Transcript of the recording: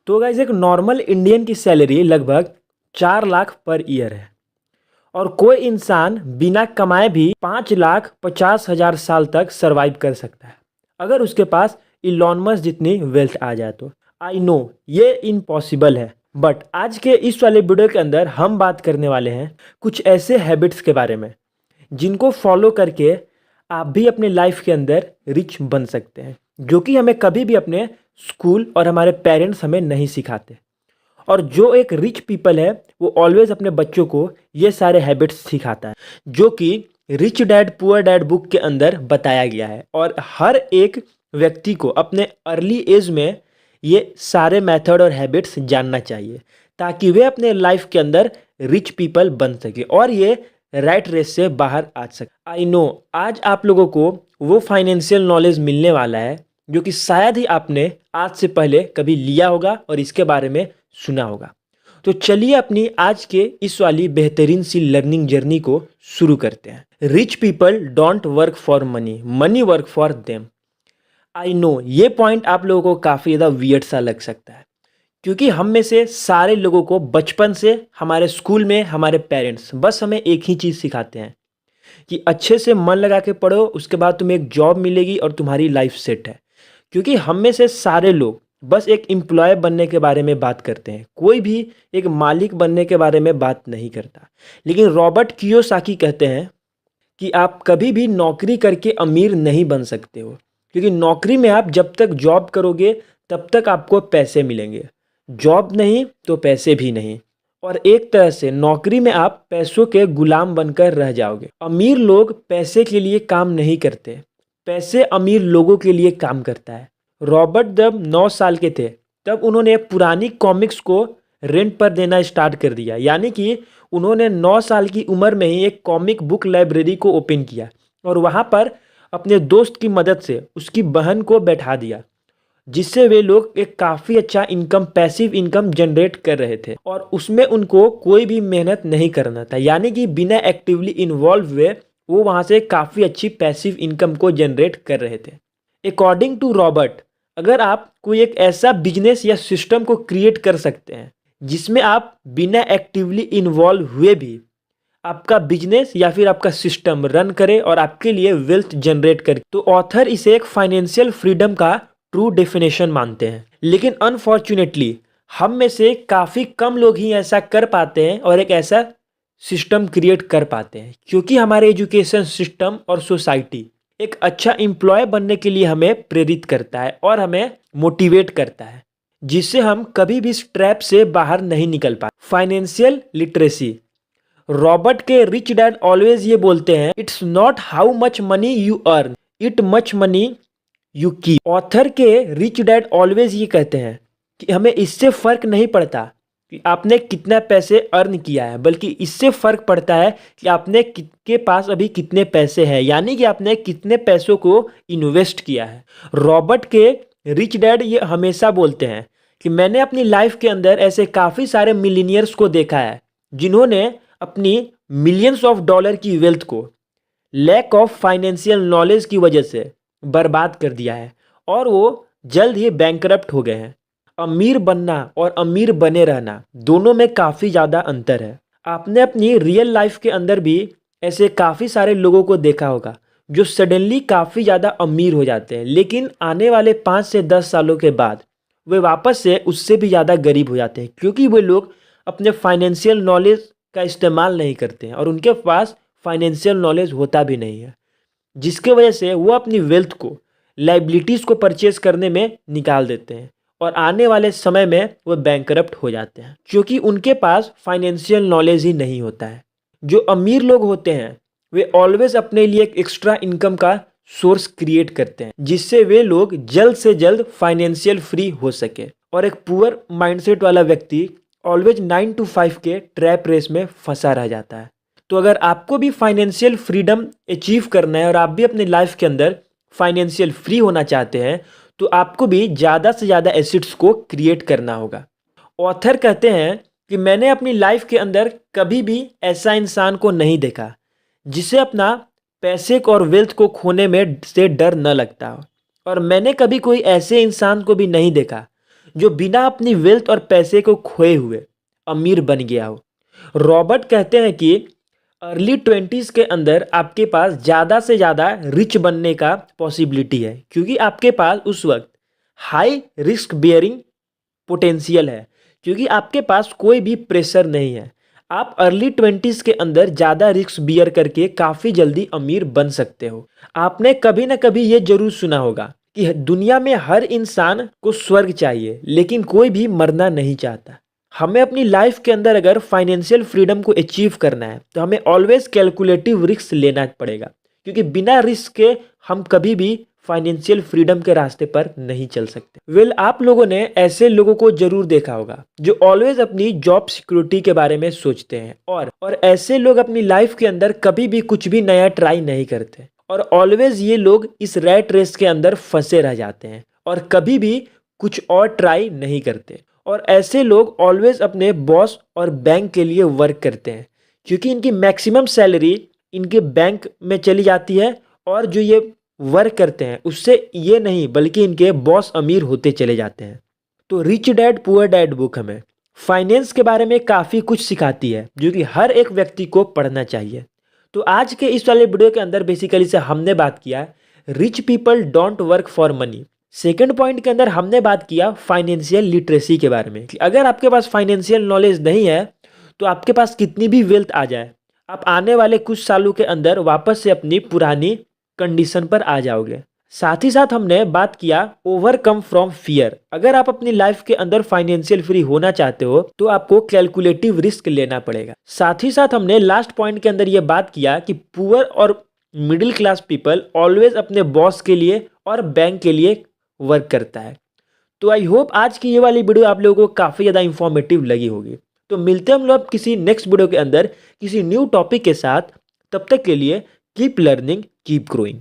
तो गाइज एक normal Indian की सैलरी लगभग 4 लाख पर ईयर है और कोई इंसान बिना कमाए भी 5,50,000 साल तक सरवाइव कर सकता है अगर उसके पास इलॉन मस्क जितनी वेल्थ आ जाए तो। आई नो ये इम्पॉसिबल है, बट आज के इस वाले वीडियो के अंदर हम बात करने वाले हैं कुछ ऐसे हैबिट्स के बारे में जिनको फॉलो करके आप भी अपने लाइफ के अंदर रिच बन सकते हैं, जो कि हमें कभी भी अपने स्कूल और हमारे पेरेंट्स हमें नहीं सिखाते। और जो एक रिच पीपल है वो ऑलवेज अपने बच्चों को ये सारे हैबिट्स सिखाता है, जो कि rich dad poor dad book के अंदर बताया गया है। और हर एक व्यक्ति को अपने अर्ली एज में ये सारे मेथड और हैबिट्स जानना चाहिए ताकि वे अपने लाइफ के अंदर रिच पीपल बन सके और ये राइट रेस से बाहर आ सके। आई नो आज आप लोगों को वो फाइनेंशियल नॉलेज मिलने वाला है जो कि शायद ही आपने आज से पहले कभी लिया होगा और इसके बारे में सुना होगा। तो चलिए अपनी आज के इस वाली बेहतरीन सी लर्निंग जर्नी को शुरू करते हैं। Rich people don't work for money, money work for them. I know ये पॉइंट आप लोगों को काफ़ी ज़्यादा वियर्ड सा लग सकता है क्योंकि हम में से सारे लोगों को बचपन से हमारे स्कूल में हमारे पेरेंट्स बस हमें एक ही चीज़ सिखाते हैं कि अच्छे से मन लगा के पढ़ो, उसके बाद तुम्हें एक जॉब मिलेगी और तुम्हारी लाइफ सेट है। क्योंकि हम में से सारे लोग बस एक एम्प्लॉय बनने के बारे में बात करते हैं, कोई भी एक मालिक बनने के बारे में बात नहीं करता। लेकिन रॉबर्ट कियोसाकी कहते हैं कि आप कभी भी नौकरी करके अमीर नहीं बन सकते हो, क्योंकि नौकरी में आप जब तक जॉब करोगे तब तक आपको पैसे मिलेंगे, जॉब नहीं तो पैसे भी नहीं। और एक तरह से नौकरी में आप पैसों के गुलाम बनकर रह जाओगे। अमीर लोग पैसे के लिए काम नहीं करते, पैसे अमीर लोगों के लिए काम करता है। रॉबर्ट जब 9 साल के थे तब उन्होंने पुरानी कॉमिक्स को रेंट पर देना स्टार्ट कर दिया, यानी कि उन्होंने 9 साल की उम्र में ही एक कॉमिक बुक लाइब्रेरी को ओपन किया और वहाँ पर अपने दोस्त की मदद से उसकी बहन को बैठा दिया, जिससे वे लोग एक काफ़ी अच्छा इनकम, पैसिव इनकम जनरेट कर रहे थे। और उसमें उनको कोई भी मेहनत नहीं करना था, यानी कि बिना एक्टिवली इन्वॉल्व हुए वो वहाँ से काफ़ी अच्छी पैसिव इनकम को जनरेट कर रहे थे। अकॉर्डिंग टू रॉबर्ट, अगर आप कोई एक ऐसा बिजनेस या सिस्टम को क्रिएट कर सकते हैं जिसमें आप बिना एक्टिवली इन्वॉल्व हुए भी आपका बिजनेस या फिर आपका सिस्टम रन करे और आपके लिए वेल्थ जनरेट करे, तो ऑथर इसे एक फाइनेंशियल फ्रीडम का ट्रू डेफिनेशन मानते हैं। लेकिन अनफॉर्चुनेटली हम में से काफ़ी कम लोग ही ऐसा कर पाते हैं और एक ऐसा सिस्टम क्रिएट कर पाते हैं, क्योंकि हमारे एजुकेशन सिस्टम और सोसाइटी एक अच्छा एम्प्लॉय बनने के लिए हमें प्रेरित करता है और हमें मोटिवेट करता है, जिससे हम कभी भी इस ट्रैप से बाहर नहीं निकल पाते। फाइनेंशियल लिटरेसी, रॉबर्ट के रिच डैड ऑलवेज ये बोलते हैं, it's not how much money you earn, it much money you keep. Author के रिच डैड ऑलवेज ये कहते हैं कि हमें इससे फर्क नहीं पड़ता कि आपने कितना पैसे अर्न किया है, बल्कि इससे फर्क पड़ता है कि आपने के पास अभी कितने पैसे हैं, यानी कि आपने कितने पैसों को इन्वेस्ट किया है। रॉबर्ट के रिच डैड ये हमेशा बोलते हैं कि मैंने अपनी लाइफ के अंदर ऐसे काफ़ी सारे मिलीनियर्स को देखा है जिन्होंने अपनी मिलियंस ऑफ डॉलर की वेल्थ को लैक ऑफ फाइनेंशियल नॉलेज की वजह से बर्बाद कर दिया है और वो जल्द ही बैंकरप्ट हो गए हैं। अमीर बनना और अमीर बने रहना दोनों में काफ़ी ज़्यादा अंतर है। आपने अपनी रियल लाइफ के अंदर भी ऐसे काफ़ी सारे लोगों को देखा होगा जो सडनली काफ़ी ज़्यादा अमीर हो जाते हैं, लेकिन आने वाले 5 से 10 सालों के बाद वे वापस से उससे भी ज़्यादा गरीब हो जाते हैं, क्योंकि वे लोग अपने फाइनेंशियल नॉलेज का इस्तेमाल नहीं करते हैं और उनके पास फाइनेंशियल नॉलेज होता भी नहीं है, जिसके वजह से वो अपनी वेल्थ को लाइबिलिटीज़ को परचेज करने में निकाल देते हैं और आने वाले समय में वो बैंकरप्ट हो जाते हैं, क्योंकि उनके पास फाइनेंशियल नॉलेज ही नहीं होता है। जो अमीर लोग होते हैं वे ऑलवेज अपने लिए एक एक्स्ट्रा इनकम का सोर्स क्रिएट करते हैं, जिससे वे लोग जल्द से जल्द फाइनेंशियल फ्री हो सके। और एक पुअर माइंडसेट वाला व्यक्ति ऑलवेज 9 to 5 के ट्रैप रेस में फंसा रह जाता है। तो अगर आपको भी फाइनेंशियल फ्रीडम अचीव करना है और आप भी अपनी लाइफ के अंदर फाइनेंशियल फ्री होना चाहते हैं, तो आपको भी ज़्यादा से ज़्यादा एसेट्स को क्रिएट करना होगा। ऑथर कहते हैं कि मैंने अपनी लाइफ के अंदर कभी भी ऐसा इंसान को नहीं देखा जिसे अपना पैसे और वेल्थ को खोने में से डर न लगता हो, और मैंने कभी कोई ऐसे इंसान को भी नहीं देखा जो बिना अपनी वेल्थ और पैसे को खोए हुए अमीर बन गया हो। रॉबर्ट कहते हैं कि अर्ली 20s के अंदर आपके पास ज़्यादा से ज़्यादा रिच बनने का पॉसिबिलिटी है, क्योंकि आपके पास उस वक्त हाई रिस्क बियरिंग पोटेंशियल है, क्योंकि आपके पास कोई भी प्रेशर नहीं है। आप अर्ली 20s के अंदर ज़्यादा रिस्क बियर करके काफ़ी जल्दी अमीर बन सकते हो। आपने कभी ना कभी ये जरूर सुना होगा कि दुनिया में हर इंसान को स्वर्ग चाहिए, लेकिन कोई भी मरना नहीं चाहता। हमें अपनी लाइफ के अंदर अगर फाइनेंशियल फ्रीडम को अचीव करना है तो हमें ऑलवेज कैलकुलेटिव रिस्क लेना पड़ेगा, क्योंकि बिना रिस्क के हम कभी भी फाइनेंशियल फ्रीडम के रास्ते पर नहीं चल सकते। आप लोगों ने ऐसे लोगों को जरूर देखा होगा जो ऑलवेज अपनी जॉब सिक्योरिटी के बारे में सोचते हैं, और ऐसे लोग अपनी लाइफ के अंदर कभी भी कुछ भी नया ट्राई नहीं करते, और ऑलवेज ये लोग इस रैट रेस के अंदर फंसे रह जाते हैं और कभी भी कुछ और ट्राई नहीं करते। और ऐसे लोग ऑलवेज अपने बॉस और बैंक के लिए वर्क करते हैं, क्योंकि इनकी मैक्सिमम सैलरी इनके बैंक में चली जाती है, और जो ये वर्क करते हैं उससे ये नहीं बल्कि इनके बॉस अमीर होते चले जाते हैं। तो rich dad poor dad book हमें फाइनेंस के बारे में काफ़ी कुछ सिखाती है, जो कि हर एक व्यक्ति को पढ़ना चाहिए। तो आज के इस वाले वीडियो के अंदर बेसिकली से हमने बात किया rich people don't work for money. Second point के अंदर हमने बात किया फाइनेंशियल लिटरेसी के बारे में कि अगर आपके पास फाइनेंशियल नॉलेज नहीं है तो आपके पास कितनी भी वेल्थ आ जाए, आप आने वाले कुछ सालों के अंदर वापस से अपनी पुरानी कंडीशन पर आ जाओगे। साथ ही साथ हमने बात किया ओवरकम फ्रॉम फियर। अगर आप अपनी लाइफ के अंदर फाइनेंशियल फ्री होना चाहते हो तो आपको कैलकुलेटिव रिस्क लेना पड़ेगा। साथ ही साथ हमने लास्ट पॉइंट के अंदर ये बात किया कि पुअर और मिडिल क्लास पीपल ऑलवेज अपने बॉस के लिए और बैंक के लिए वर्क करता है। तो आई होप आज की ये वाली वीडियो आप लोगों को काफ़ी ज़्यादा इंफॉर्मेटिव लगी होगी। तो मिलते हैं हम लोग किसी नेक्स्ट वीडियो के अंदर किसी न्यू टॉपिक के साथ। तब तक के लिए कीप लर्निंग कीप ग्रोइंग।